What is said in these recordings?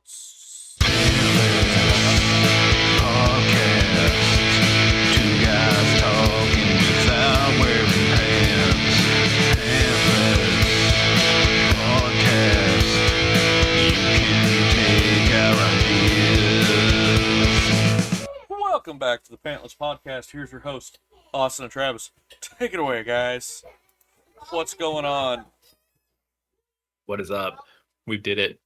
What's podcast? Two guys talking without wearing pants. Pantless podcast. You can take our ideas. Welcome back to the Pantless podcast. Here's your host, Austin and Travis. Take it away, guys. What's going on? What is up? We did it.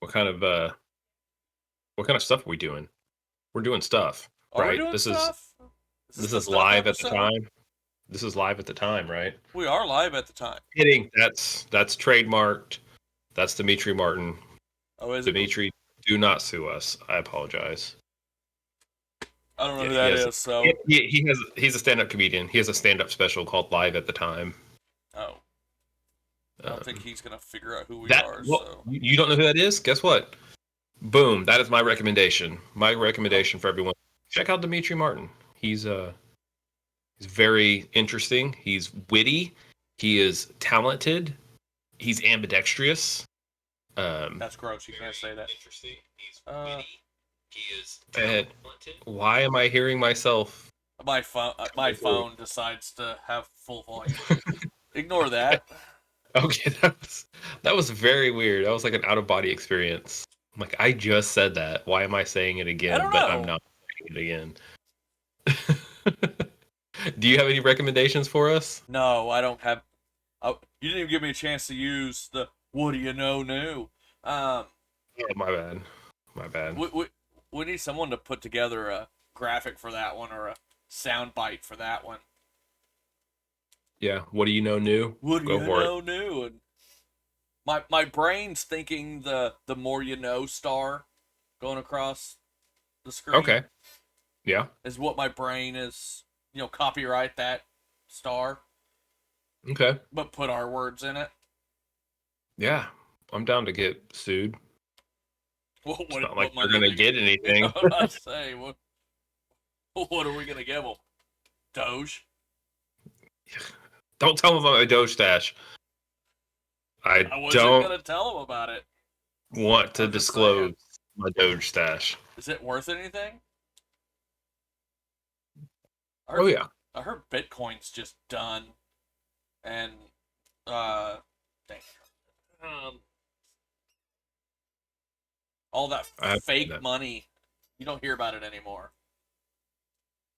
What kind of stuff are we doing? We're doing stuff, right? This is live at the time. This is live at the time, right? We are live at the time. Kidding. That's trademarked. That's Dimitri Martin. Oh, is Dimitri, do not sue us. I apologize. I don't know who that is. So he's a stand-up comedian. He has a stand-up special called Live at the Time. Oh. I don't think he's going to figure out who we are. Well, so. You don't know who that is? Guess what? Boom. That is my recommendation. My recommendation for everyone. Check out Dimitri Martin. He's very interesting. He's witty. He is talented. He's ambidextrous. That's gross. You can't say that. Interesting. He's witty. He is talented. Why am I hearing myself? My phone decides to have full volume. Ignore that. Okay, that was very weird. That was like an out-of-body experience. I'm like, I just said that. Why am I saying it again? But I'm not saying it again. Do you have any recommendations for us? No, I don't have. You didn't even give me a chance to use the "What do you know?" new. Oh, my bad. My bad. We need someone to put together a graphic for that one or a sound bite for that one. Yeah, what do you know new? What do you know new? And my brain's thinking the more you know star going across the screen. Okay. Yeah. Is what my brain is, copyright that star. Okay. But put our words in it. Yeah, I'm down to get sued. Well, it's not like they're gonna get anything. I was about to say, what are we gonna give them? Doge? Don't tell them about my Doge stash. I wasn't gonna tell them about it. Want to disclose my Doge stash. Is it worth anything? Yeah. I heard Bitcoin's just done, and all that fake money, you don't hear about it anymore.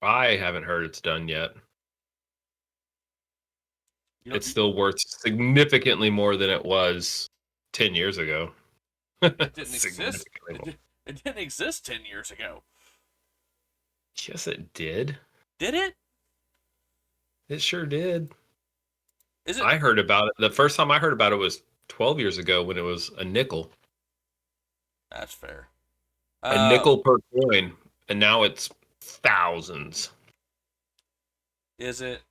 I haven't heard it's done yet. It's still worth significantly more than it was 10 years ago. It didn't exist. It didn't exist 10 years ago. Yes, it did. Did it? It sure did. Is it? I heard about it. The first time I heard about it was 12 years ago when it was a nickel. That's fair. A nickel per coin, and now it's thousands. Is it?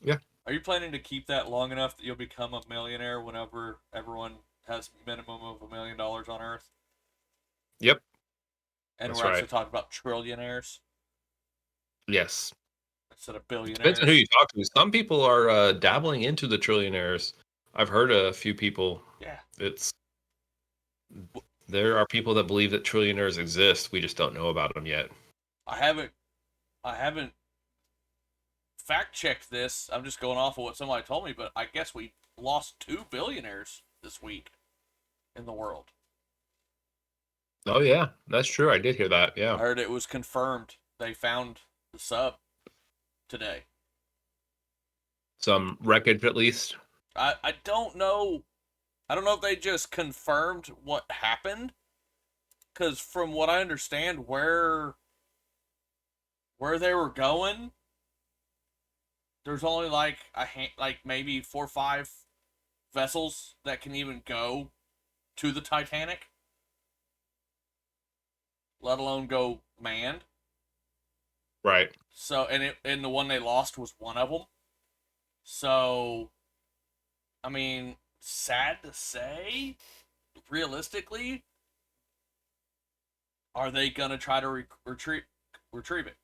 Yeah. Are you planning to keep that long enough that you'll become a millionaire whenever everyone has minimum of $1 million on Earth? Yep. And we're actually talking about trillionaires? Yes. Instead of billionaires. Depends on who you talk to. Some people are dabbling into the trillionaires. I've heard a few people. Yeah. There are people that believe that trillionaires exist. We just don't know about them yet. I haven't fact-checked this. I'm just going off of what somebody told me, but I guess we lost 2 billionaires this week in the world. Oh, yeah. That's true. I did hear that, yeah. I heard it was confirmed. They found the sub today. Some wreckage, at least? I don't know. I don't know if they just confirmed what happened, because from what I understand, where they were going, there's only like maybe 4 or 5 vessels that can even go to the Titanic, let alone go manned. Right. So, and the one they lost was one of them. So, I mean, sad to say, realistically, are they gonna try to retrieve it?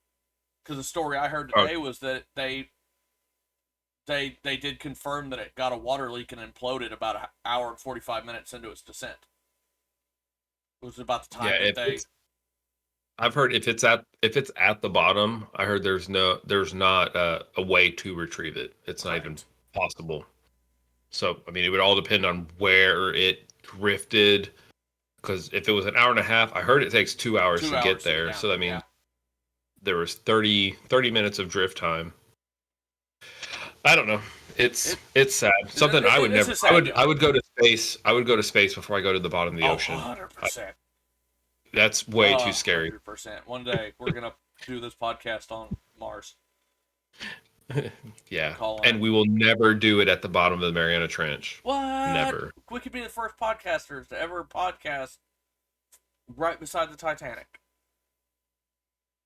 Because the story I heard today was that they they did confirm that it got a water leak and imploded about an hour and 45 minutes into its descent. It was about the Yeah, time that they. I've heard if it's at the bottom, I heard there's not a way to retrieve it. It's not even Correct. possible. So I mean, it would all depend on where it drifted. Because if it was an hour and a half, I heard it takes 2 hours Two to get hours to get there. down So there. that means Yeah. there was 30 minutes of drift time. I don't know. It, It's sad. Something I would it's never. a sad deal. I would go to space. I would go to space before I go to the bottom of the Oh, ocean. 100%. That's way too scary. 100%. One day we're gonna do this podcast on Mars. Yeah, Calling and it. we will never do it at the bottom of the Mariana Trench. What? Never. We could be the first podcasters to ever podcast right beside the Titanic.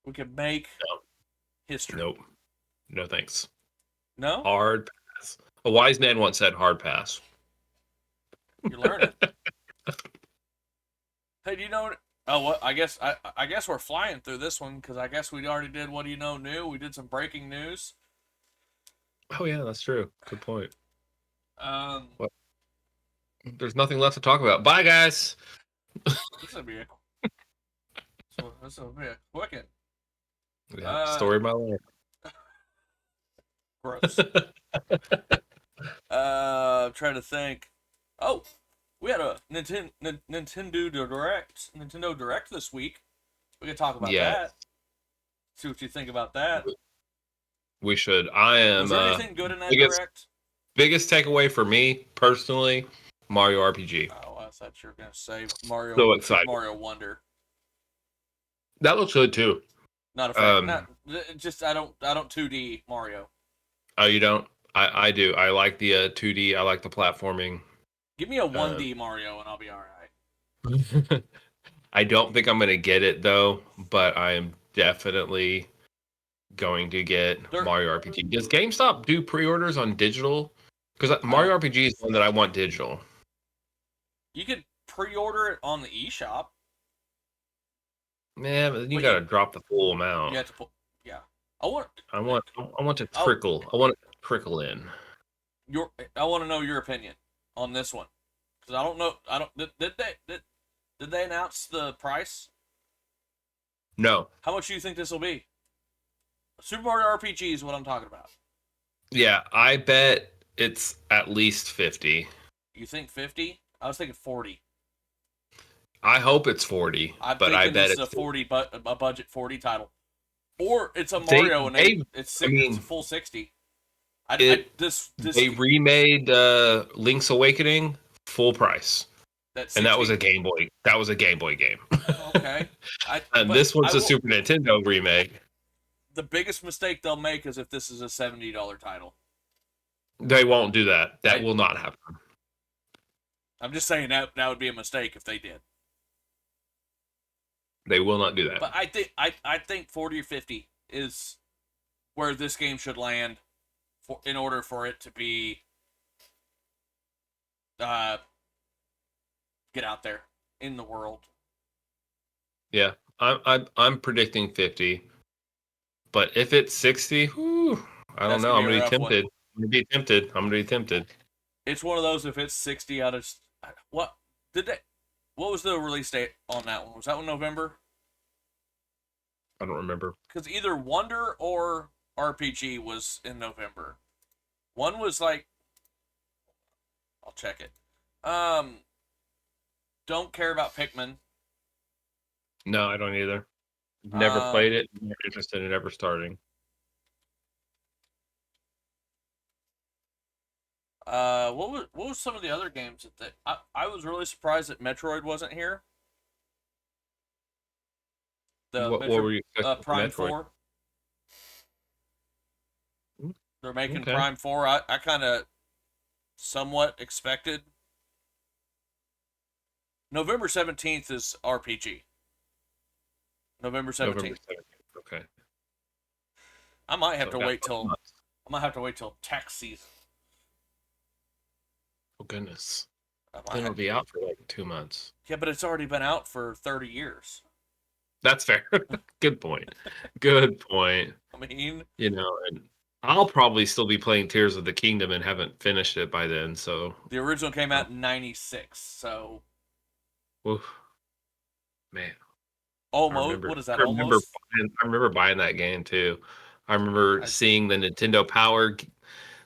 We could make history. Nope. No thanks. No? Hard pass. A wise man once said, "Hard pass." You're learning. Hey, do you know? Oh, what? I guess we're flying through this one because I guess we already did. What do you know? New. We did some breaking news. Oh yeah, that's true. Good point. Um, What? There's nothing left to talk about. Bye, guys. this will be a quick one. Yeah, story of my life. Gross. I'm trying to think. Oh, we had a Nintendo Direct this week. We could talk about Yeah, that. See what you think about that. we should. I am. Was there anything good in that biggest Direct? biggest takeaway for me personally, Mario RPG. Oh, I thought you were gonna say Mario. So Super excited. Mario Wonder. That looks good too. Not a fan. Not just I don't 2D Mario. Oh, you don't? I do. I like the 2D. I like the platforming. Give me a 1D Mario and I'll be all right. I don't think I'm gonna get it though, but I am definitely going to get Mario RPG. Does GameStop do pre-orders on digital? Because Mario RPG is one that I want digital. You could pre-order it on the eShop. Yeah, but then you gotta drop the full amount. You have to put. Yeah, I want to trickle. I want it to trickle in. I want to know your opinion on this one because I don't know. I don't. Did they announce the price? No. How much do you think this will be? Super Mario RPG is what I'm talking about. Yeah, I bet it's at least 50. You think 50? I was thinking 40. I hope it's 40, but I bet it's a 40, a budget 40 title, or it's a Mario it's a full 60. They remade Link's Awakening full price, and that was a Game Boy. That was a Game Boy game. Okay, and this one's a Super Nintendo remake. The biggest mistake they'll make is if this is a $70 title. They won't do that. That will not happen. I'm just saying that would be a mistake if they did. They will not do that. But I think 40 or 50 is where this game should land in order for it to be get out there in the world. Yeah, I'm predicting 50. But if it's 60, whew, I don't know. I'm gonna be tempted. I'm gonna be tempted. It's one of those. If it's 60 out of what was the release date on that one? Was that one November? I don't remember. Because either Wonder or RPG was in November. One was like, I'll check it. Don't care about Pikmin. No, I don't either. Never played it. Not interested in ever starting. What was some of the other games that I was really surprised that Metroid wasn't here. What were you expecting? Prime 4. They're making Prime 4. I kind of somewhat expected. November 17th is RPG. November 17th. Okay. I might have to wait till tax season. Oh goodness. Then it'll be out for like 2 months. Yeah, but it's already been out for 30 years. That's fair. Good point. Good point. I mean, and I'll probably still be playing Tears of the Kingdom and haven't finished it by then. So, The original came out in '96, so oof, man, almost. What is that? I remember, Almost. I remember buying that game too. I remember I seeing the Nintendo Power,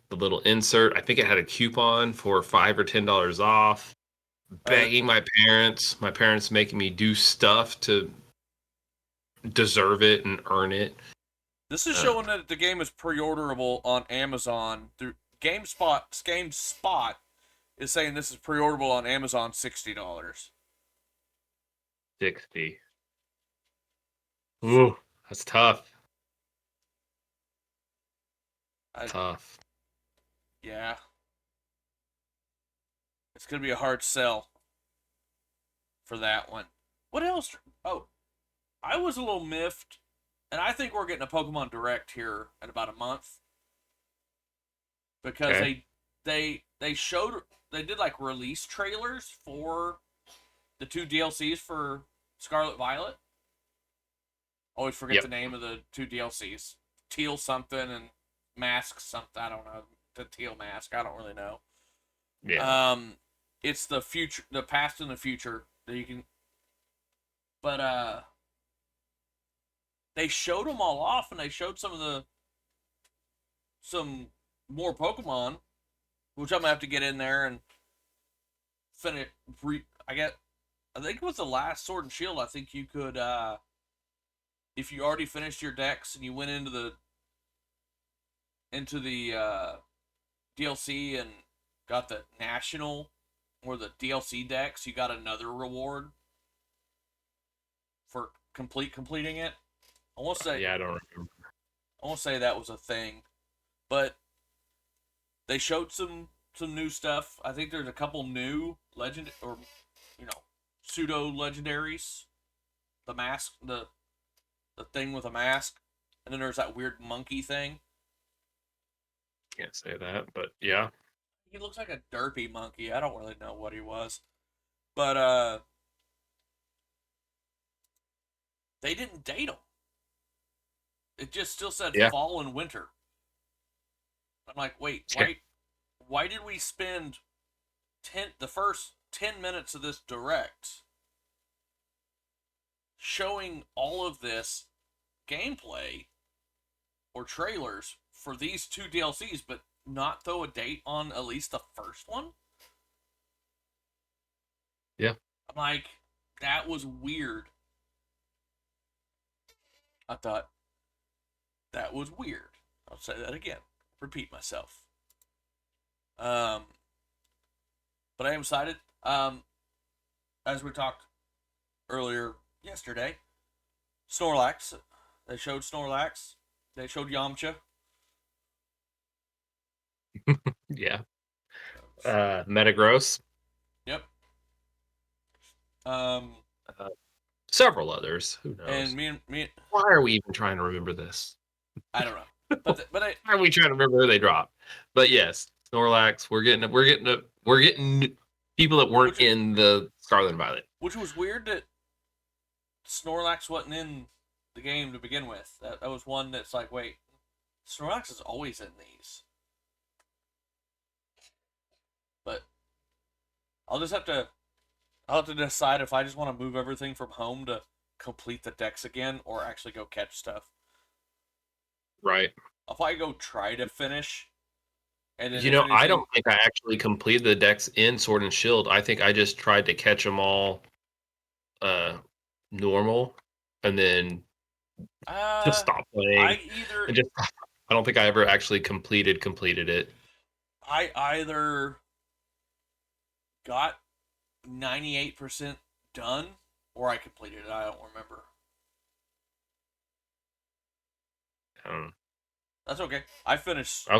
the little insert. I think it had a coupon for $5 or $10 off. uh, Begging my parents making me do stuff to deserve it and earn it. this is Uh, showing that the game is pre-orderable on Amazon through GameSpot. GameSpot is saying this is pre-orderable on Amazon $60. 60. Ooh, that's tough. I Tough. Yeah, it's gonna be a hard sell for that one. What else? Oh, I was a little miffed, and I think we're getting a Pokemon Direct here in about a month because Okay. they showed they did like release trailers for the two DLCs for Scarlet Violet. Always forget Yep. the name of the two DLCs. Teal something and Mask something. I don't know. The Teal Mask. I don't really know. Yeah. Um, it's the future, the past and the future that you can. But they showed them all off, and they showed some more Pokemon, which I'm gonna have to get in there and finish. I think it was the last Sword and Shield. I think you could, if you already finished your decks and you went into the DLC and got the national or the DLC decks, you got another reward for completing it. I want to say Yeah, I don't remember. I want to say that was a thing, but they showed some new stuff. I think there's a couple new legend or you know pseudo legendaries. The mask, the thing with a mask, and then there's that weird monkey thing. Can't say that, but yeah. He looks like a derpy monkey. I don't really know what he was, but they didn't date him. It just still said Yeah. fall and winter. I'm like, wait, Yeah. why did we spend the first 10 minutes of this direct showing all of this gameplay or trailers for these two DLCs, but not throw a date on at least the first one? Yeah. I'm like, that was weird. I thought that was weird. I'll say that again. Repeat myself. Um, but I am excited. As we talked earlier yesterday, Snorlax. They showed Snorlax. They showed Yamcha. Yeah. Metagross. Yep. Um, Uh, Several others. Who and knows? me, Why are we even trying to remember this? I don't know. But I, Why are we trying to remember who they dropped? But yes, Snorlax. We're getting people that weren't which in the Scarlet and Violet. which was weird that Snorlax wasn't in the game to begin with. That was one that's like, wait, Snorlax is always in these. But I'll just have to I'll have to decide if I just want to move everything from home to complete the decks again or actually go catch stuff. Right. If I go try to finish, and then You if know, I don't anything, think I actually completed the decks in Sword and Shield. I think I just tried to catch them all uh normal and then just uh, stop playing I either and just I don't think I ever actually completed it. I either got 98% done or I completed it. I don't remember. Um, That's okay. I finished. I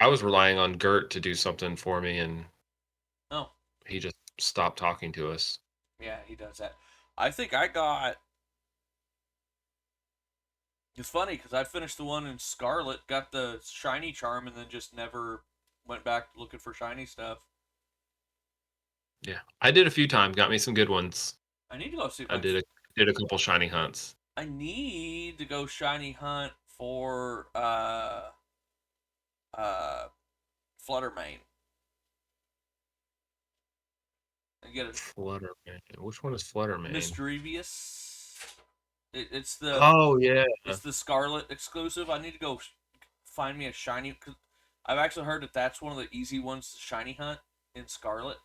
was relying on Gert to do something for me and No, he just stopped talking to us. yeah, he does that. I think I got. It's funny because I finished the one in Scarlet, got the shiny charm, and then just never went back looking for shiny stuff. Yeah. I did a few times, got me some good ones. I need to go see if I I. did a couple shiny hunts. I need to go shiny hunt for uh, Fluttermane. And get a Fluttermane. Which one is Fluttermane? Mischievous. Oh yeah. It's the Scarlet exclusive. I need to go find me a shiny. Cause I've actually heard that that's one of the easy ones to shiny hunt in Scarlet.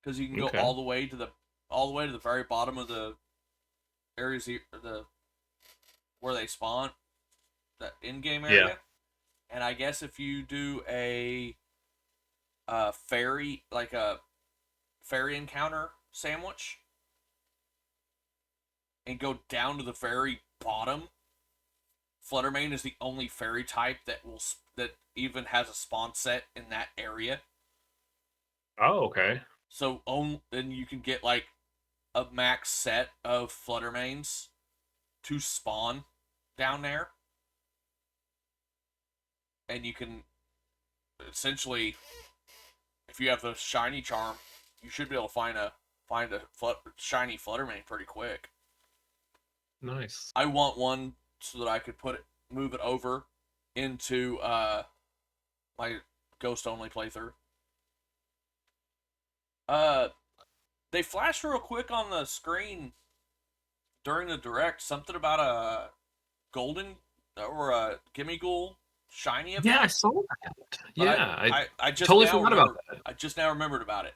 Because you can go Okay. all the way to the very bottom of the areas the where they spawn, that in-game Yeah. area. And I guess if you do a fairy, like a fairy encounter sandwich, and go down to the very bottom, Fluttermane is the only fairy type that even has a spawn set in that area. Oh, okay. So then you can get like a max set of Fluttermanes to spawn down there, and you can essentially, if you have the shiny charm, you should be able to find a shiny Fluttermane pretty quick. Nice. I want one so that I could move it over into my ghost only playthrough. Uh, they flashed real quick on the screen during the direct something about a golden or a Gimme Ghoul shiny Yeah, I event, saw that. but Yeah, I I just totally now forgot about remembered. that. I just now remembered about it.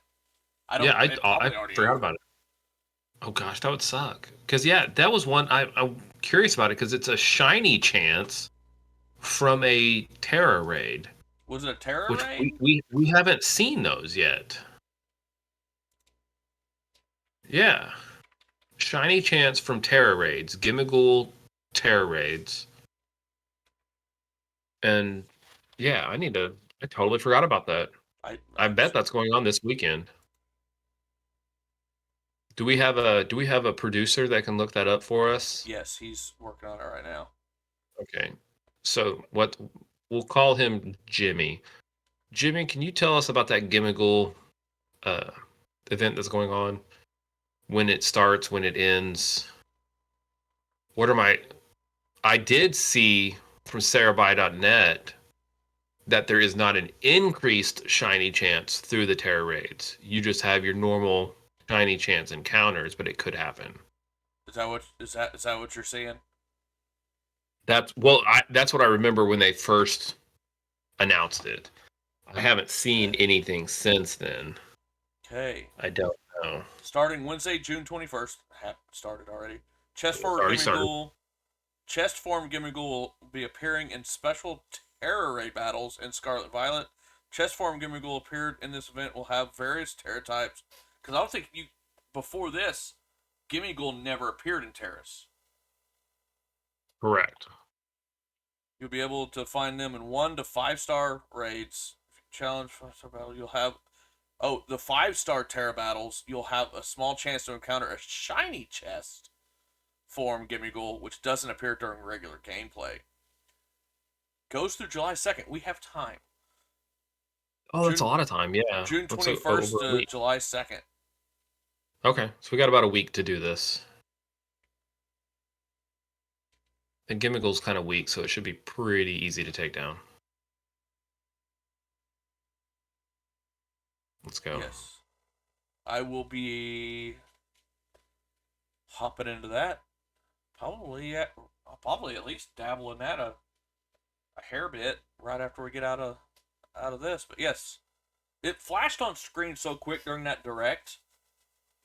I Yeah, don't. It I probably already forgot over. about it. Oh gosh, that would suck. Because yeah, that was one I'm curious about it because it's a shiny chance from a Terra raid, Was it a Terra which raid? we haven't seen those yet. Yeah, shiny chance from Terra raids, Gimmigool Terra raids, and yeah, I totally forgot about that. I I bet that's going on this weekend. Do we have a producer that can look that up for us? yes, he's working on it right now. Okay. So what we'll call him Jimmy. Jimmy, can you tell us about that Gimmigool uh, event that's going on? When it starts, when it ends? What are my? I did see from SarahBuy.net that there is not an increased shiny chance through the Terra raids. You just have your normal shiny chance encounters, but it could happen. Is that what you're seeing? That's what I remember when they first announced it. I haven't seen Okay. anything since then. Okay. I don't know. Starting Wednesday, June 21st. Started already. Chest It's forward already Gimme started. Ghoul. Chest form Gimme Ghoul will be appearing in special Terror Raid battles in Scarlet Violet. Chest form Gimme Ghoul appeared in this event will have various Terra types. Because I don't think before this, Gimme Ghoul never appeared in Terrace. Correct. You'll be able to find them in 1 to 5-star raids. If you challenge 5-star battle, you'll have. Oh, the 5-star Terra battles, you'll have a small chance to encounter a shiny chest form Gimme Ghoul, which doesn't appear during regular gameplay. Goes through July 2nd. We have time. Oh, that's a June lot of time. Yeah. June Looks like 21st over a to week. July 2nd. Okay. So we got about a week to do this. And Gimmigle's kind of weak, so it should be pretty easy to take down. Let's go. Yes. I will be hopping into that. I'll probably at least dabble in that a hair bit right after we get out of this. But yes, it flashed on screen so quick during that direct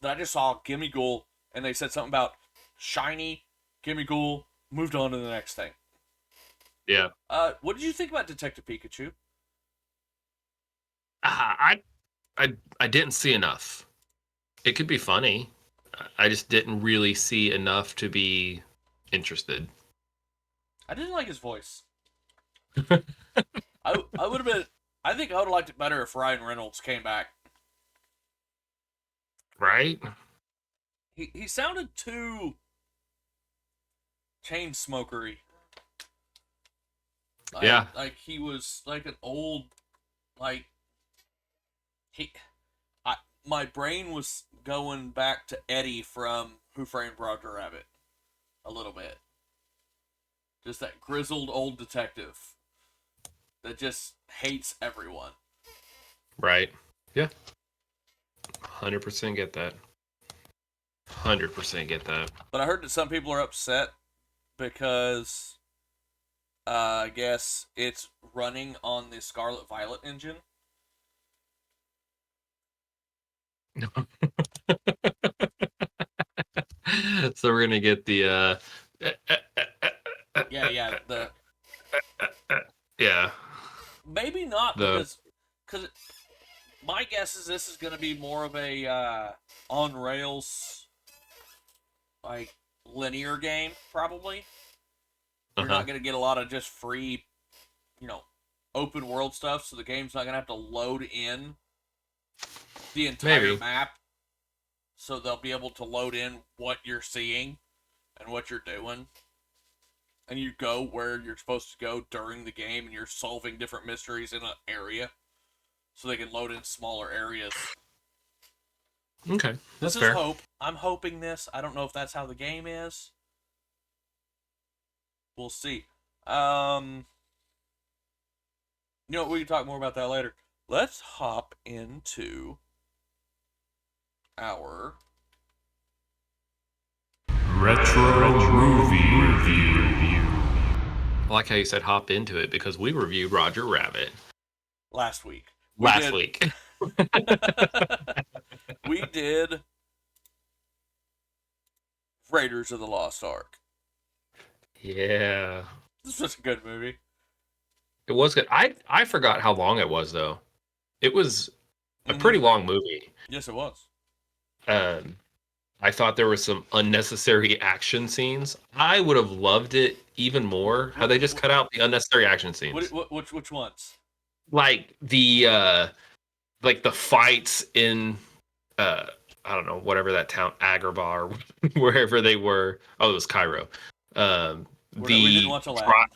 that I just saw Gimme Ghoul and they said something about shiny Gimme Ghoul. Moved on to the next thing. Yeah. What did you think about Detective Pikachu? I I didn't see enough. It could be funny. I just didn't really see enough to be interested. I didn't like his voice. I would have been. I think I would have liked it better if Ryan Reynolds came back. Right? He sounded too chain smokery. Yeah. Like he was like an old like he. I my brain was going back to Eddie from Who Framed Roger Rabbit a little bit. Just that grizzled old detective. that just hates everyone. Right. Yeah. 100% get that. 100% get that. But I heard that some people are upset because I guess it's running on the Scarlet Violet engine. So we're gonna get the Yeah, the yeah, maybe not the because my guess is this is going to be more of a on rails like linear game probably. You're uh-huh. not going to get a lot of just free, you know, open world stuff, so the game's not going to have to load in the entire Maybe. map. So they'll be able to load in what you're seeing and what you're doing. And you go where you're supposed to go during the game, and you're solving different mysteries in an area. So they can load in smaller areas. Okay, This that's is fair. hope. I'm hoping this. I don't know if that's how the game is. We'll see. You know, we can talk more about that later. Let's hop into our Retro movie review. I like how you said hop into it because we reviewed Roger Rabbit last week. last week. We did Raiders of the Lost Ark. Yeah, This was a good movie. it was good. I forgot how long it was though. It was a pretty long movie. Yes, it was. Um, I thought there were some unnecessary action scenes. I would have loved it even more how they just cut out the unnecessary action scenes. Which ones? Like the fights in I don't know, whatever that town, Agrabah or wherever they were. Oh, it was Cairo. We didn't watch Aladdin.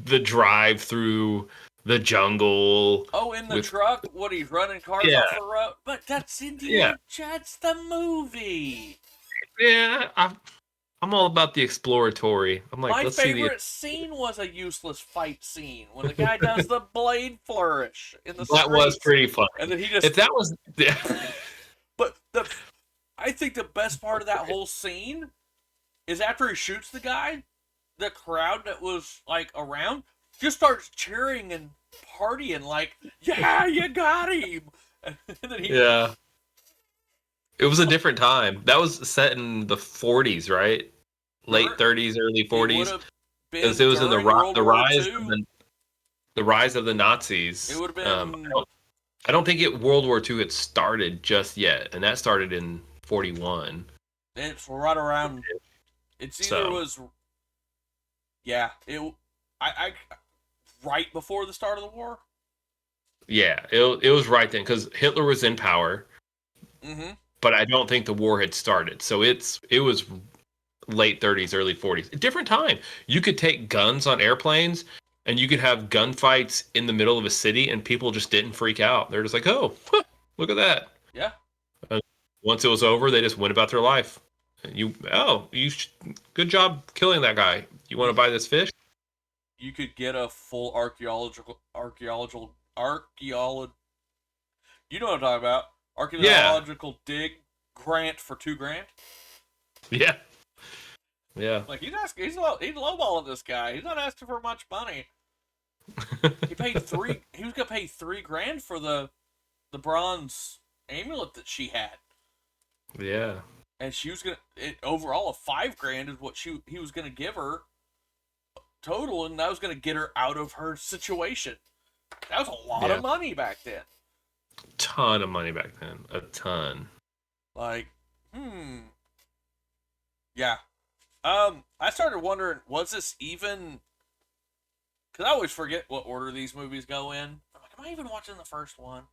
The drive through the jungle. Oh, in the truck? What, he's running cars Yeah. off the road? But that's Indiana. That's the movie. Yeah, I'm all about the exploratory. I'm like, My let's see the. favorite scene was a useless fight scene when the guy does the blade flourish in the That was streets. pretty fun. And then he just. If that was. Yeah. But I think the best part of that whole scene is after he shoots the guy, the crowd that was like around just starts cheering and partying like, yeah, you got him. And then Yeah. It was a different time. That was set in the 40s, right? Late 30s, early 40s. Because it was in the rise of the Nazis. It would have been. I don't think World War II had started just yet, and that started in 41. It's right around. It's either was. Yeah, I right before the start of the war. Yeah, it was right then because Hitler was in power. Mm-hmm. But I don't think the war had started, so it was late 30s, early 40s. A different time. You could take guns on airplanes, and you could have gunfights in the middle of a city, and people just didn't freak out. They're just like, "Oh, look at that!" Yeah. And once it was over, they just went about their life. And good job killing that guy. You want to buy this fish? You could get a full archaeological. You know what I'm talking about? Archaeological dig grant for $2,000. Yeah. Yeah. Like he's lowballing this guy. He's not asking for much money. He paid three. He was gonna pay $3,000 for the bronze amulet that she had. Yeah. And she was overall $5,000 is what he was gonna give her total, and that was gonna get her out of her situation. That was a lot of money back then. Ton of money back then. A ton. Like, yeah. I started wondering, was this even? Because I always forget what order these movies go in. I'm like, am I even watching the first one?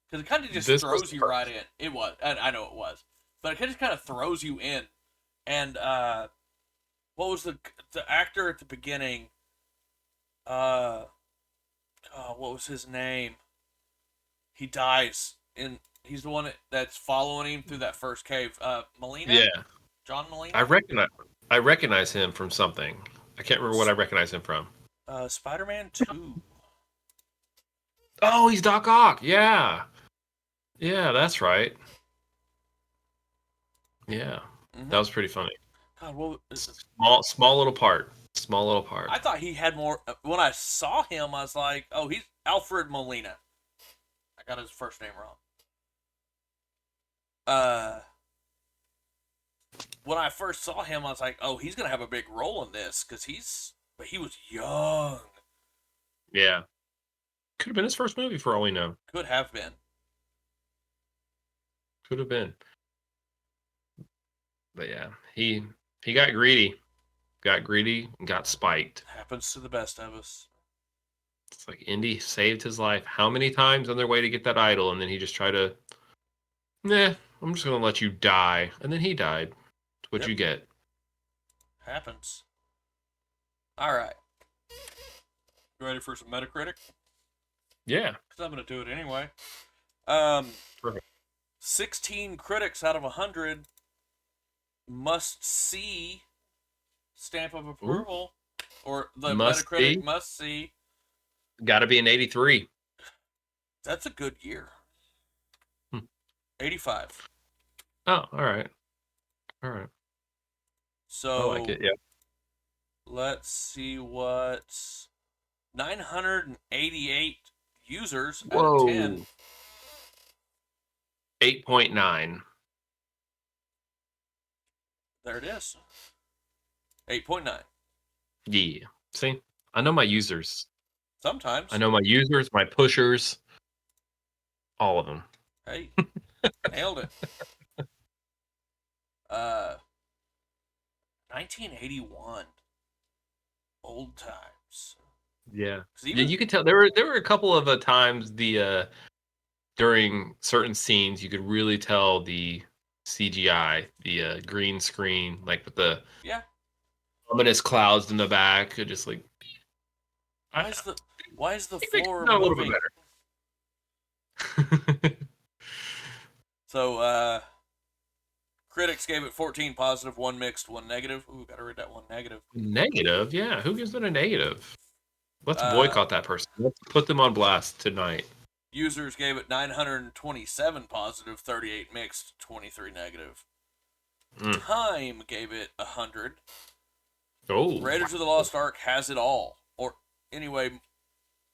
Because it kind of just throws you right in. It was. I know it was. But it just kind of throws you in. And, what was the actor at the beginning? What was his name? He dies. He's the one that's following him through that first cave. Molina? Yeah. John Molina? I recognize him from something. I can't remember what I recognize him from. Spider-Man 2. Oh, he's Doc Ock. Yeah. Yeah, that's right. Yeah. Mm-hmm. That was pretty funny. God, what? Small little part. Small little part. I thought he had more. When I saw him, I was like, "Oh, he's Alfred Molina." I got his first name wrong. Uh, when I first saw him, I was like, "Oh, he's gonna have a big role in this," because but he was young. Yeah. Could have been his first movie for all we know. Could have been. Could have been. But yeah, he got greedy. Got greedy and got spiked. Happens to the best of us. It's like Indy saved his life how many times on their way to get that idol, and then he just tried to, nah, I'm just gonna let you die. And then he died. That's what Yep. you get. Happens. All right. You ready for some Metacritic? Yeah. Because I'm going to do it anyway. Perfect. 16 critics out of 100 must see stamp of approval. Or the Must Metacritic see? must see. Got to be an 83. That's a good year. 85. Oh, all right. All right. So I like it, yeah. let's see what 988 users out Whoa. of 10. 8.9. There it is. 8.9. Yeah. See? I know my users. Sometimes. I know my users, my pushers, all of them. Hey, nailed it. 1981. Old times. Yeah. 'Cause even, You could tell there were a couple of times during certain scenes you could really tell the CGI, the green screen, like with the yeah. ominous clouds in the back, just like Why is the it makes floor it sound a little moving? bit better. So, critics gave it 14 positive, 1 mixed, 1 negative. Ooh, gotta read that 1 negative. Negative? Yeah, who gives it a negative? Let's Uh, boycott that person. Let's put them on blast tonight. Users gave it 927 positive, 38 mixed, 23 negative. Time gave it 100. Oh. Raiders of the Lost Ark has it all, or anyway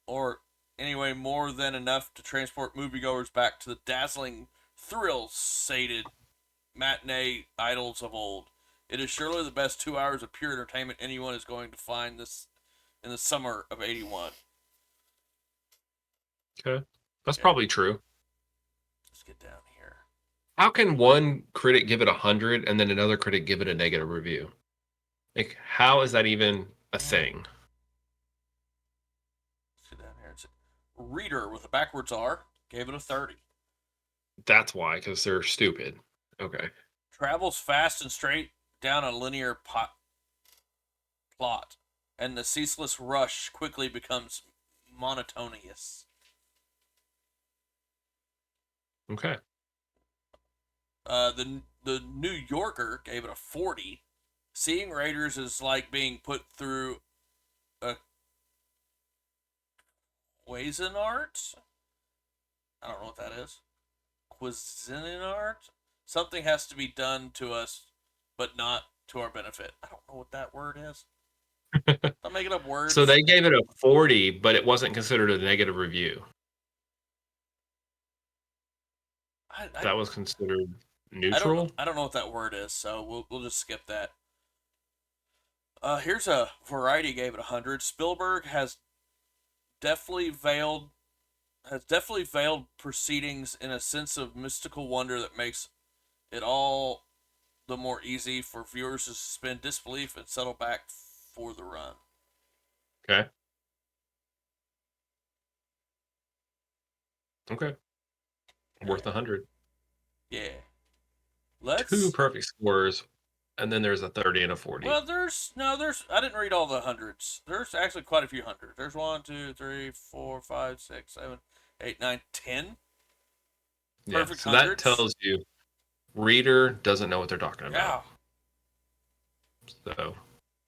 more than enough to transport moviegoers back to the dazzling, thrill-sated matinee idols of old. It is surely the best 2 hours of pure entertainment anyone is going to find this in the summer of '81. Okay. That's probably true. Let's get down here. How can one critic give it 100 and then another critic give it a negative review? Like, how is that even a thing? Let's get down here. It's Reader with a backwards R gave it a 30. That's why, because they're stupid. Okay. Travels fast and straight down a linear plot, and the ceaseless rush quickly becomes monotonous. Okay. The New Yorker gave it a 40. Seeing Raiders is like being put through a Cuisinart. I don't know what that is. Cuisinart. Something has to be done to us, but not to our benefit. I don't know what that word is. I'm making up words. So they gave it a 40, but it wasn't considered a negative review. That was considered neutral? I don't know what that word is, so we'll just skip that. Here's a Variety gave it 100. Spielberg has deftly veiled proceedings in a sense of mystical wonder that makes it all the more easy for viewers to suspend disbelief and settle back for the run. Okay. Okay. Worth 100. Yeah. Two perfect scores, and then there's a 30 and a 40. Well, I didn't read all the hundreds. There's actually quite a few hundreds. There's 1, 2, 3, 4, 5, 6, 7, 8, 9, 10. Yeah, Perfect so hundreds. that tells you reader doesn't know what they're talking about. Yeah. So,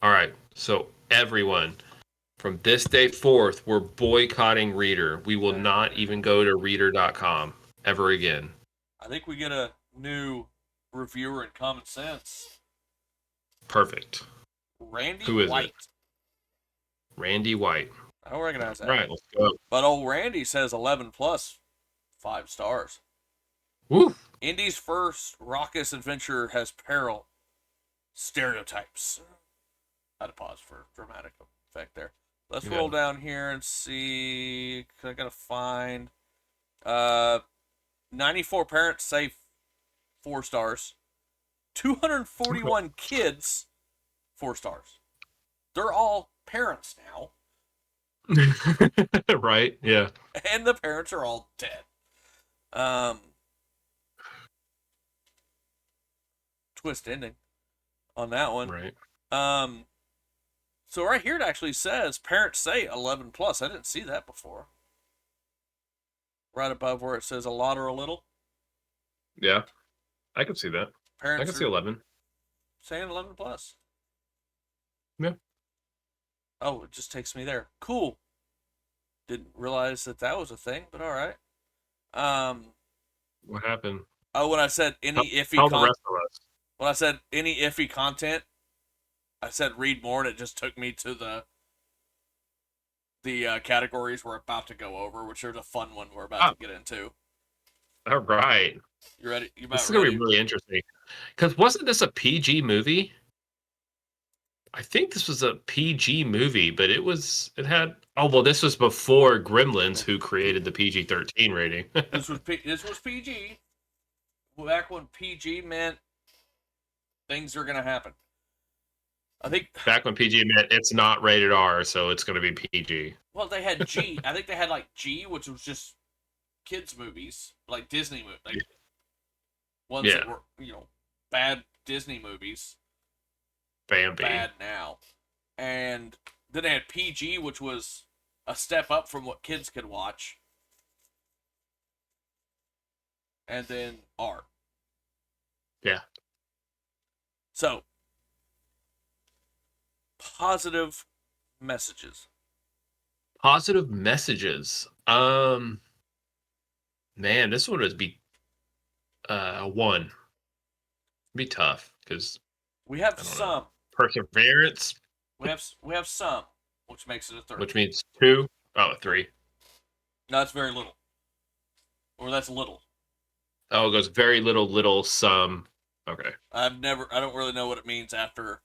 all right. So everyone, From this day forth, we're boycotting Reader. We will not even go to reader.com ever again. I think we get a new reviewer in Common Sense. Perfect. Randy Who is White. it? Randy White. I don't recognize that. All right, let's go. But old Randy says 11 plus, 5 stars. Woo. Indy's first raucous adventure has peril. Stereotypes. I had to pause for dramatic effect there. Let's roll down here and see. I gotta find. 94 parents say 4 stars. 241 kids, 4 stars. They're all parents now. Right, yeah. And the parents are all dead. Twist ending on that one. Right. So right here it actually says parents say 11 plus. I didn't see that before. Right above where it says a lot or a little. Yeah. I can see that. Parents I can see 11. saying 11 plus. Yeah. Oh, it just takes me there. Cool. Didn't realize that was a thing, but all right. What happened? Oh, when I said any iffy Tell the rest of us. when I said any iffy content, I said read more, and it just took me to the categories we're about to go over, which are the fun one we're about to get into. All right. You ready? You about This is going to be really interesting. Because wasn't this a PG movie? I think this was a PG movie, but it had. Oh well, this was before Gremlins, who created the PG-13 rating. This was PG. Back when PG meant things are gonna happen. I think back when PG meant it's not rated R, so it's going to be PG. Well, they had G. I think they had like G, which was just kids movies, like Disney movies, like ones that were bad Disney movies. Bambi. Bad now. And then they had PG, which was a step up from what kids could watch. And then R. Yeah. So, positive messages. Positive messages. Man, this one would be a 1. It'd be tough because we have some perseverance. We have some, which makes it a 3. Which means 2. Oh, 3. No, that's very little. Or that's little. Oh, it goes very little, some. Okay. I don't really know what it means after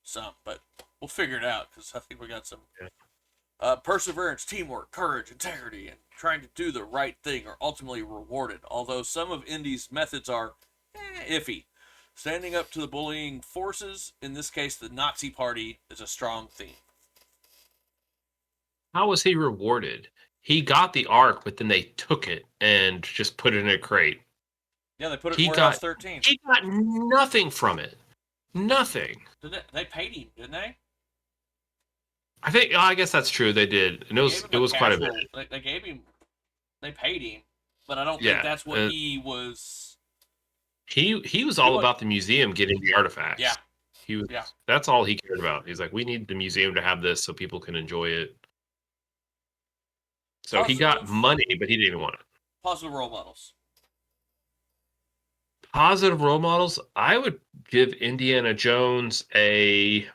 some, but we'll figure it out because I think we got some. Yeah. Perseverance, teamwork, courage, integrity, and trying to do the right thing are ultimately rewarded, although some of Indy's methods are iffy. Standing up to the bullying forces, in this case the Nazi Party, is a strong theme. How was he rewarded? He got the Ark, but then they took it and just put it in a crate. Yeah, they put it in Warehouse 13. He got nothing from it. Nothing. They paid him, didn't they? I guess that's true. They did, and it was quite a bit. They gave him, they paid him, but I don't think that's what he was. He was all about the museum getting the artifacts. Yeah. He was. Yeah. That's all he cared about. He's like, we need the museum to have this so people can enjoy it. So he got money, but he didn't even want it. Positive role models. Positive role models. I would give Indiana Jones a.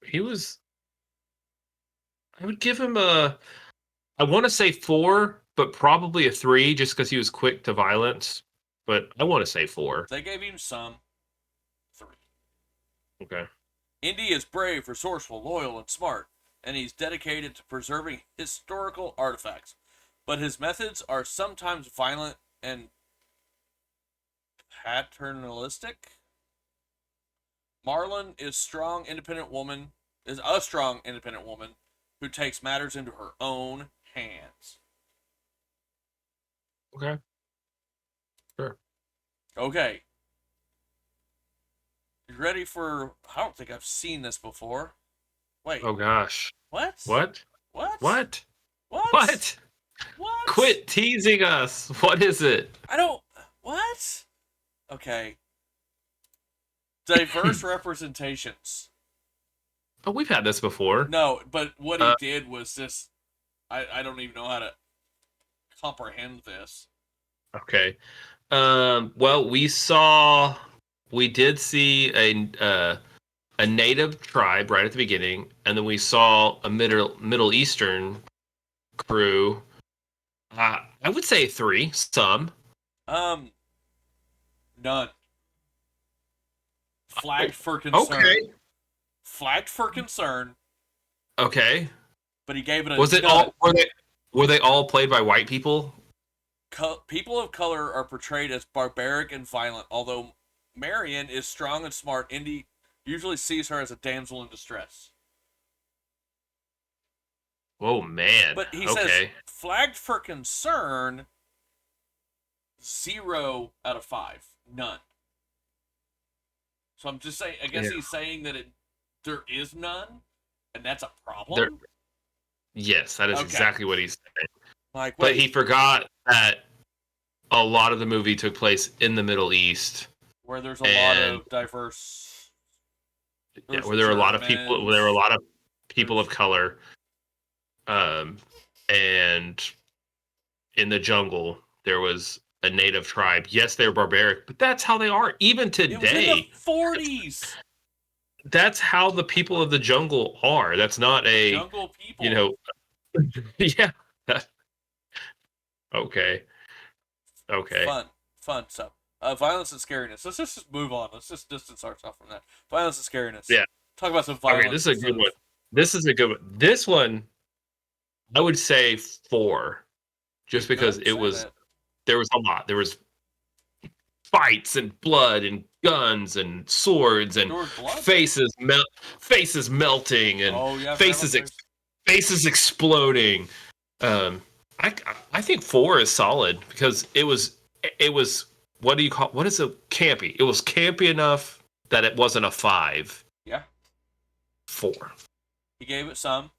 He was. I would give him a. I want to say 4, but probably a 3, just because he was quick to violence. But I want to say 4. They gave him some. 3. Okay. Indy is brave, resourceful, loyal, and smart, and he's dedicated to preserving historical artifacts. But his methods are sometimes violent and paternalistic. Marlon is a strong, independent woman who takes matters into her own hands. Okay. Sure. Okay. You ready for... I don't think I've seen this before. Wait. Oh, gosh. What? What? What? What? What? What? What? Quit teasing us. What is it? I don't... What? Okay. diverse representations. Oh, we've had this before. No, but what he Uh, did was just I don't even know how to comprehend this. okay. Well, we did see a native tribe right at the beginning, and then we saw a Middle Eastern crew. I would say three. Some. Um, none. Oh, Flagged for concern. okay. Flagged for concern, Okay. but he gave it a Was it none. all? Were they all played by white people? People of color are portrayed as barbaric and violent, although Marion is strong and smart. Indy usually sees her as a damsel in distress. Oh man. But he says Okay. flagged for concern, 0 out of 5, none. So I'm just saying. I guess Yeah. he's saying that there is none, and that's a There. problem. Yes, that is Okay. exactly what he's saying. Like, But wait, he forgot that a lot of the movie took place in the Middle East. where there's a lot And of diverse. yeah, where there were a lot of people, where there were a lot of people of color, and in the jungle there was a native tribe. Yes, they're barbaric, but that's how they are even It was in today. the 40s. That's how the people of the jungle are. That's not a, Jungle people. you know, yeah. Okay. Okay. Fun stuff. Violence and scariness. Let's just move on. Let's just distance ourselves from that. Violence and scariness. Yeah. Talk about some violence. Okay, this is a good one. This is a good one. This one, I would say 4, just because there was a lot. There was fights and blood and guns and swords and faces melting and faces exploding. I think 4 is solid because it was what do you call, what is a campy? It was campy enough that it wasn't a 5. Yeah. 4. He gave it some.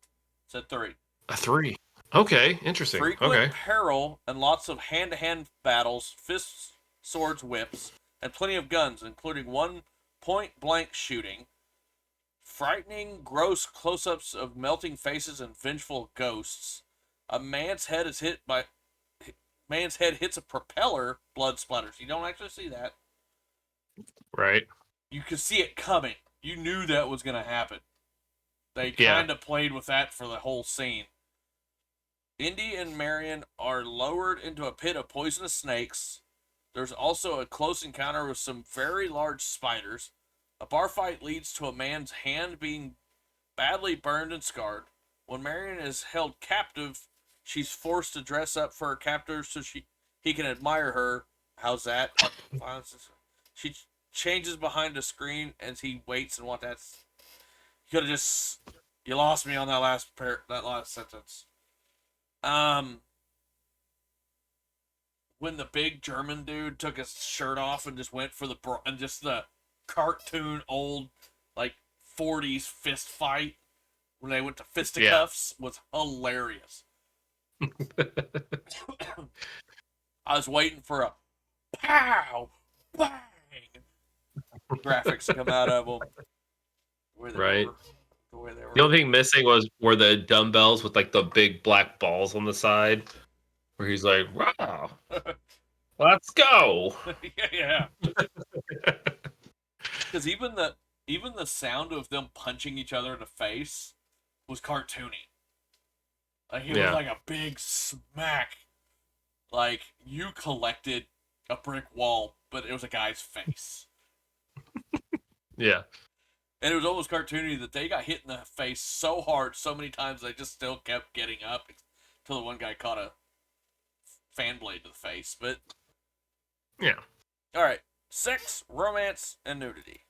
Said 3. A 3. Okay, interesting. Frequent peril and lots of hand-to-hand battles, fists, swords, whips, and plenty of guns, including one point-blank shooting. Frightening, gross close-ups of melting faces and vengeful ghosts. A man's head hits a propeller, blood splatters. You don't actually see that. Right. You could see it coming. You knew that was going to happen. They kind of played with that for the whole scene. Indy and Marion are lowered into a pit of poisonous snakes. There's also a close encounter with some very large spiders. A bar fight leads to a man's hand being badly burned and scarred. When Marion is held captive, she's forced to dress up for her captors so he can admire her. How's that? She changes behind a screen as he waits and what that's. You could have just. You lost me on that last sentence. When the big German dude took his shirt off and just went for the cartoon old like 40s fist fight when they went to fisticuffs was hilarious. I was waiting for a pow bang graphics to come out of them. Right. The only thing missing were the dumbbells with like the big black balls on the side, where he's like, "Wow, let's go!" Yeah. Because even the sound of them punching each other in the face was cartoony. Like it was like a big smack. Like you collected a brick wall, but it was a guy's face. Yeah. And it was almost cartoony that they got hit in the face so hard so many times they just still kept getting up until the one guy caught a fan blade to the face. But yeah. All right, sex, romance, and nudity.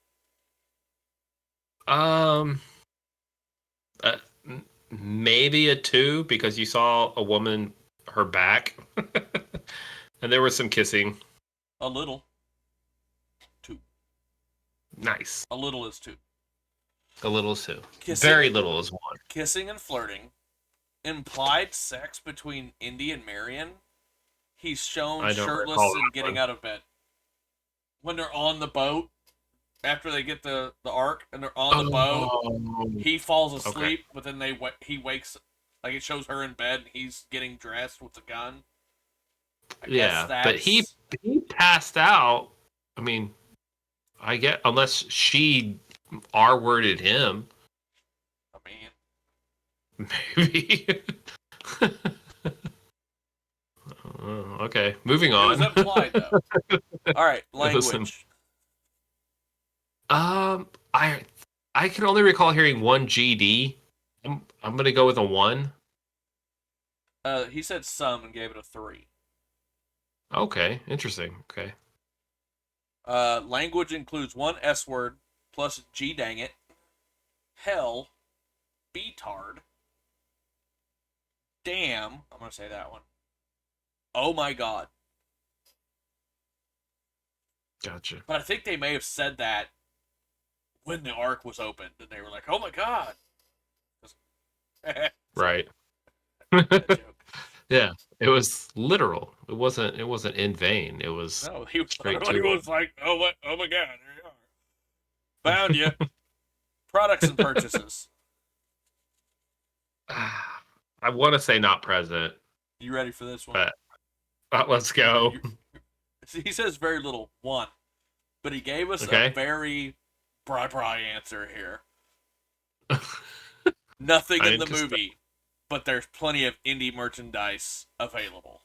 Maybe a 2 because you saw a woman, her back, and there was some kissing. A little. 2. Nice. A little is 2. A little is 2. Kissing, very little is 1. Kissing and flirting. Implied sex between Indy and Marion. He's shown shirtless and getting out of bed. When they're on the boat after they get the ark and they're on the boat, Oh, he falls okay. asleep, but then he wakes, like it shows her in bed and he's getting dressed with the gun. I guess Yeah, but he that's. he passed out. I mean, I get unless she R-worded him, I mean, maybe. Okay, moving it was on. implied though. All right, Listen, language. um, I I can only recall hearing one GD. I'm gonna go with a one. He said some and gave it a 3. Okay, interesting. Okay. Language includes one S word plus G dang it, hell, betard, damn. I'm gonna say that one. Oh my god. Gotcha. But I think they may have said that when the ark was opened, and they were like, "Oh my god." Right. That joke. Yeah, it was literal. It wasn't in vain. It was No, he straight literally to was like, oh my god, here you are. Found you. Products and purchases. I want to say not present, You ready for this one? but let's go. He says very little. One. But he gave us a Okay. very bri answer here. Nothing I in the anticipate- movie, but there's plenty of indie merchandise available.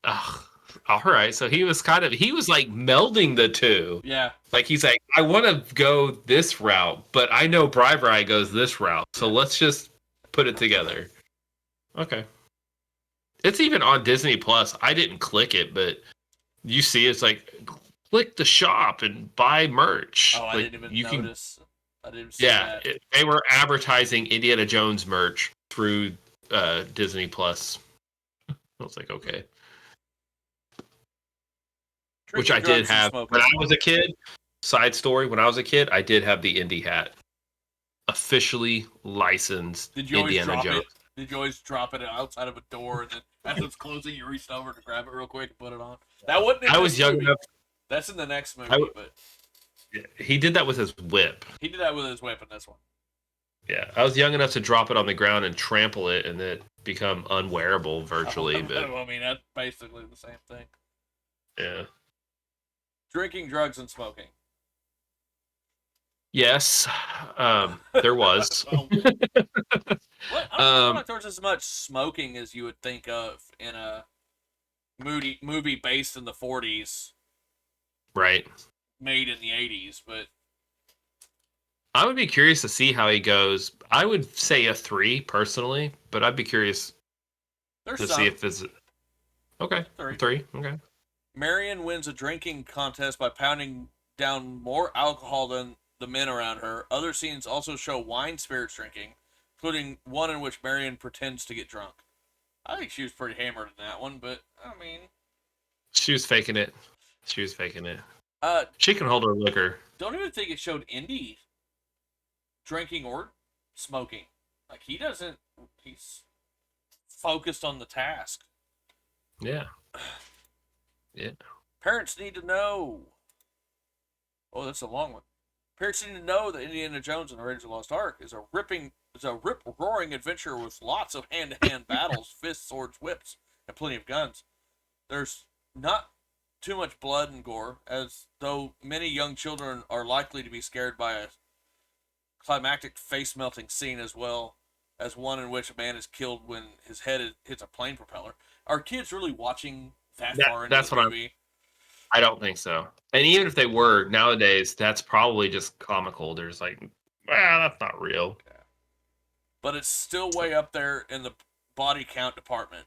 Ugh. All right, so he was like melding the two. Yeah. Like he's like, I want to go this route, but I know Bri goes this route, so let's just put it together. Okay. It's even on Disney Plus. I didn't click it, but you see, it's like click the shop and buy merch. Oh, I Like, didn't even notice. I didn't see Yeah, that. they were advertising Indiana Jones merch through Disney Plus. I was like, okay. Which I did Drinking, drugs, and have smoking. when I was a kid. Side story: when I was a kid, I did have the Indy hat, officially licensed Did you always Indiana drop Jones. it? Did you always drop it outside of a door, and then as it's closing, you reached over to grab it real quick and put it on? That wasn't in I this was young movie. enough. That's in the next movie, but He did that with his whip. he did that with his whip in this one. Yeah, I was young enough to drop it on the ground and trample it, and it become unwearable virtually. But I mean, that's basically the same thing. yeah, Drinking, drugs, and smoking. yes, there was. Well, I don't feel like there's as much smoking as you would think of in a movie based in the 40s, Right. made in the 80s, but I would be curious to see how he goes. I would say a 3 personally, but I'd be curious there's to some. see if it's okay. 3. 3. Okay. Marion wins a drinking contest by pounding down more alcohol than the men around her. Other scenes also show wine spirits drinking, including one in which Marion pretends to get drunk. I think she was pretty hammered in that one, but I mean, She was faking it. She was faking it. uh, She can hold her liquor. don't even think it showed Indy drinking or smoking. Like he doesn't. He's focused on the task. Yeah. Yeah. Parents need to know. Oh, that's a long one. Parents need to know that Indiana Jones and the Raiders of the Lost Ark is a rip-roaring adventure with lots of hand-to-hand battles, fists, swords, whips, and plenty of guns. There's not too much blood and gore, as though many young children are likely to be scared by a climactic face-melting scene, as well as one in which a man is killed when his head hits a plane propeller. Are kids really watching that far into That's the what movie? I don't think so. And even if they were nowadays, that's probably just comical. There's like, that's not real. But it's still way up there in the body count department.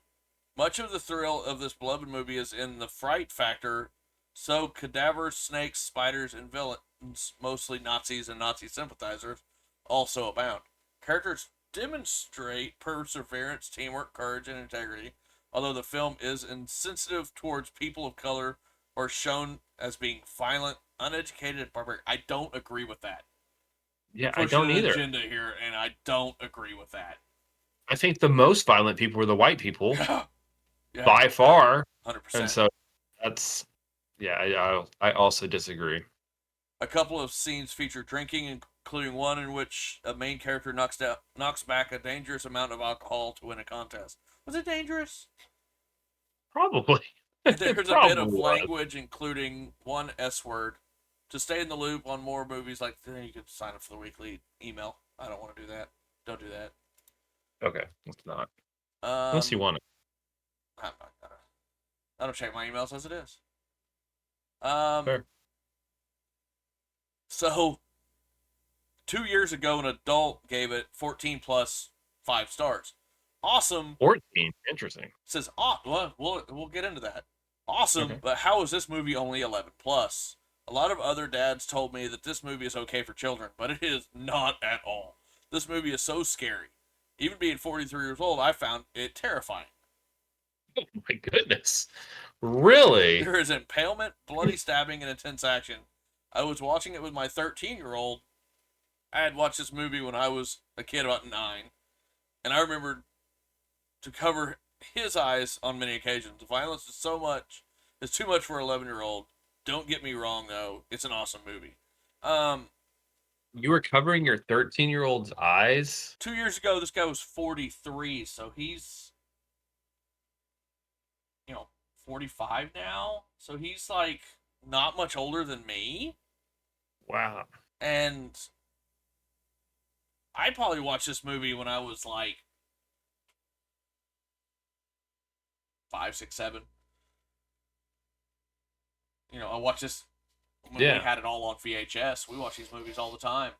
Much of the thrill of this beloved movie is in the fright factor, so cadavers, snakes, spiders, and villains, mostly Nazis and Nazi sympathizers, also abound. Characters demonstrate perseverance, teamwork, courage, and integrity, although the film is insensitive towards people of color or shown as being violent, uneducated, and barbaric. I don't agree with that. Yeah, I Pushing don't an either. agenda here, and I don't agree with that. I think the most violent people were the white people Yeah, by far. 100%. And so that's, yeah, I also disagree. A couple of scenes feature drinking, including one in which a main character knocks back a dangerous amount of alcohol to win a contest. Was it dangerous? Probably. It There's a bit of probably was. language, including one S word. To stay in the loop on more movies like that, you can sign up for the weekly email. I don't want to do that. Don't do that. Okay, it's not. Unless you Um, want it. I'm not gonna. I don't check my emails as it is. Um, Fair. so 2 years ago, an adult gave it 14 plus 5 stars. Awesome. 14. Interesting. Says, well, we'll get into that. Awesome, Okay. but how is this movie only 11 plus? A lot of other dads told me that this movie is okay for children, but it is not at all. This movie is so scary. Even being 43 years old, I found it terrifying. Oh my goodness. Really? There is impalement, bloody stabbing, and intense action. I was watching it with my 13-year-old. I had watched this movie when I was a kid, about 9, and I remembered to cover his eyes on many occasions. The violence is it's too much for an 11-year-old. Don't get me wrong, though. It's an awesome movie. You were covering your 13-year-old's eyes? 2 years ago, this guy was 43, so he's, 45 now. So he's, like, not much older than me. Wow. And I probably watched this movie when I was, like, 5, 6, 7. I watched this when we had it all on VHS. We watch these movies all the time.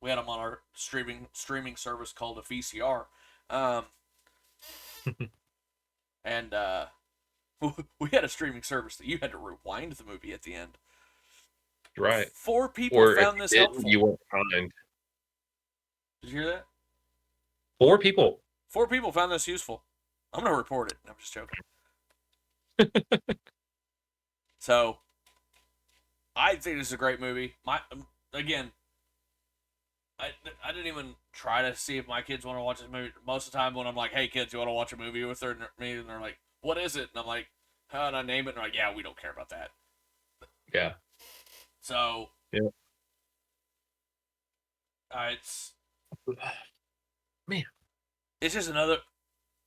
We had them on our streaming service called a VCR. And we had a streaming service that you had to rewind the movie at the end. Right. 4 people Or found this helpful. you weren't kind. Did you hear that? 4 people. 4 people found this useful. I'm going to report it. I'm just joking. So, I think this is a great movie. Again, I didn't even try to see if my kids want to watch this movie. Most of the time when I'm like, hey kids, you want to watch a movie with me? And they're like, what is it? And I'm like, how did I name it? And they're like, yeah, we don't care about that. Yeah. So, yeah. It's Man. It's just another.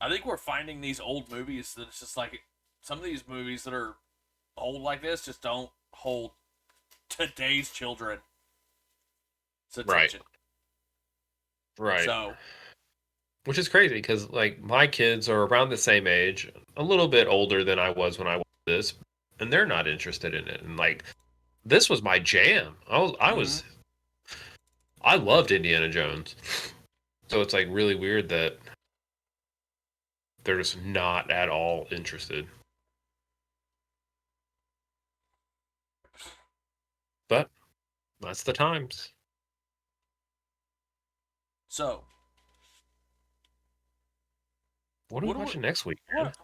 I think we're finding these old movies that it's just like some of these movies that are old like this just don't hold today's children's attention. Right. So, which is crazy because like my kids are around the same age, a little bit older than I was when I watched this, and they're not interested in it. And like, this was my jam. I loved Indiana Jones. So it's like really weird that they're just not at all interested. But that's the times. So, what are we watching next week?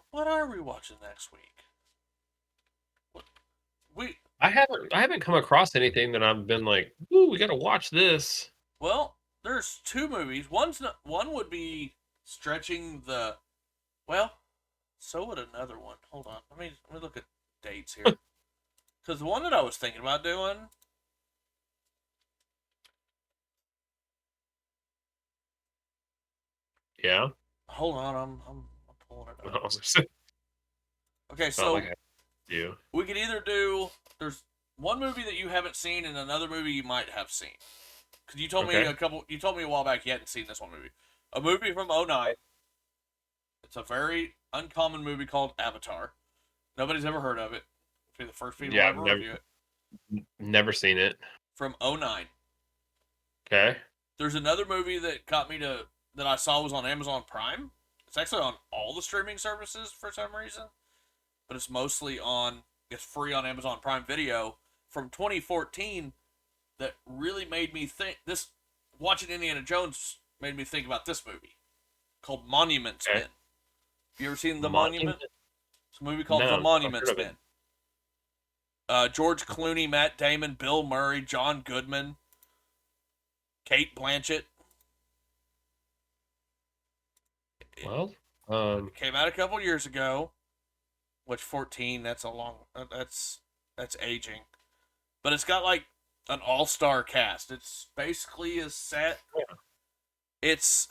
What are we watching next week? I haven't come across anything that I've been like, ooh, we got to watch this. Well, there's 2 movies. One would be stretching the. Well, so would another one. Hold on, let me look at dates here. Because the one that I was thinking about doing. Yeah. Hold on, I'm pulling it up. Okay, so we could either do. There's one movie that you haven't seen and another movie you might have seen. Because you told me You told me a while back you hadn't seen this one movie. A movie from 2009. It's a very uncommon movie called Avatar. Nobody's ever heard of it. It'll be the first people to ever review it. Never seen it. From 2009. Okay. There's another movie that that I saw was on Amazon Prime. It's actually on all the streaming services for some reason. But it's free on Amazon Prime Video from 2014 that really made me think. Watching Indiana Jones made me think about this movie called Monuments Men. Have you ever seen The Monument? It's a movie called The Monuments Men. George Clooney, Matt Damon, Bill Murray, John Goodman, Kate Blanchett. Well, it came out a couple years ago. Which 14? That's a long. That's aging, but it's got like an all-star cast. It's basically a set. Yeah. It's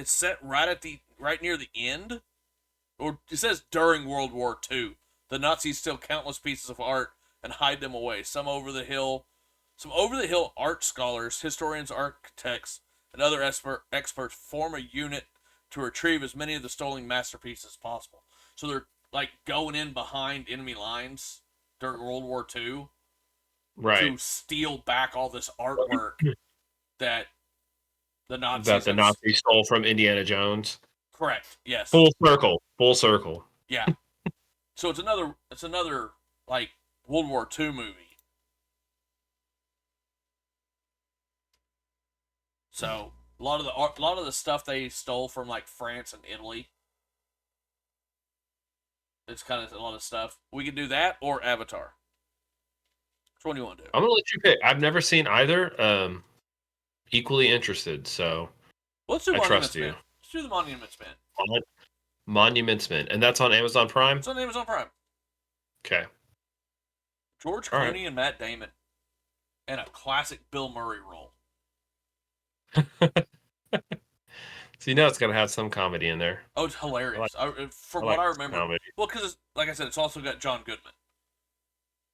set right near the end, or it says during World War II. The Nazis steal countless pieces of art and hide them away. Some over the hill art scholars, historians, architects, and other experts form a unit to retrieve as many of the stolen masterpieces as possible. So they're like going in behind enemy lines during World War II Right. to steal back all this artwork that the Nazis That the Nazis stole from Indiana Jones. Correct. Yes. Full circle. Full circle. Yeah. So it's another like World War II movie. So a lot of the stuff they stole from like France and Italy. It's kind of a lot of stuff. We could do that or Avatar. Which one do you want to do? I'm gonna let you pick. I've never seen either. Equally interested, so Let's do I Monuments trust you. Men. Let's do the Monuments Men. Monuments Men, and that's on Amazon Prime. It's on Amazon Prime. Okay. George All Clooney right. and Matt Damon, and a classic Bill Murray role. So you know it's gonna have some comedy in there. Oh, it's hilarious. From I what like I remember, comedy. well, because like I said, it's also got John Goodman.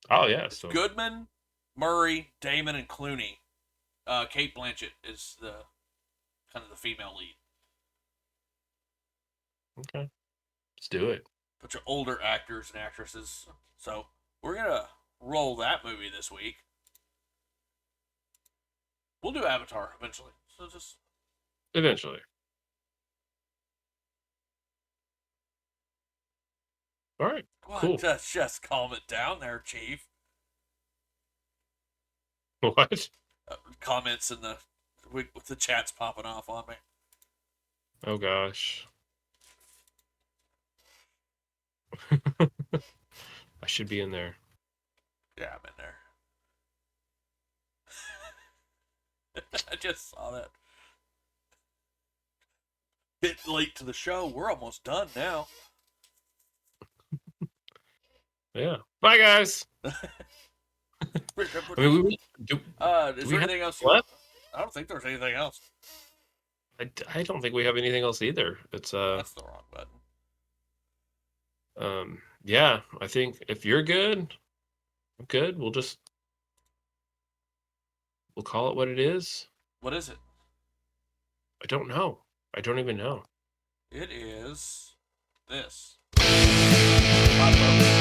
Oh yeah. It's So Goodman, Murray, Damon, and Clooney. Kate Blanchett is the kind of the female lead. okay. Let's do it. Bunch of older actors and actresses. So we're gonna roll that movie this week. We'll do Avatar eventually. So just Eventually. All right. Cool. just calm it down there, Chief. What? Comments in the with the chats popping off on me. Oh gosh. I should be in there. Yeah, I'm in there. I just saw that. Bit late to the show. We're almost done now. Yeah. Bye guys. I mean, do is we there have anything else? left? I don't think there's anything else. I don't think we have anything else either. It's That's the wrong button. yeah, I think if you're good, I'm good. We'll call it what it is. What is it? I don't know. I don't even know. It is this. Bye, folks.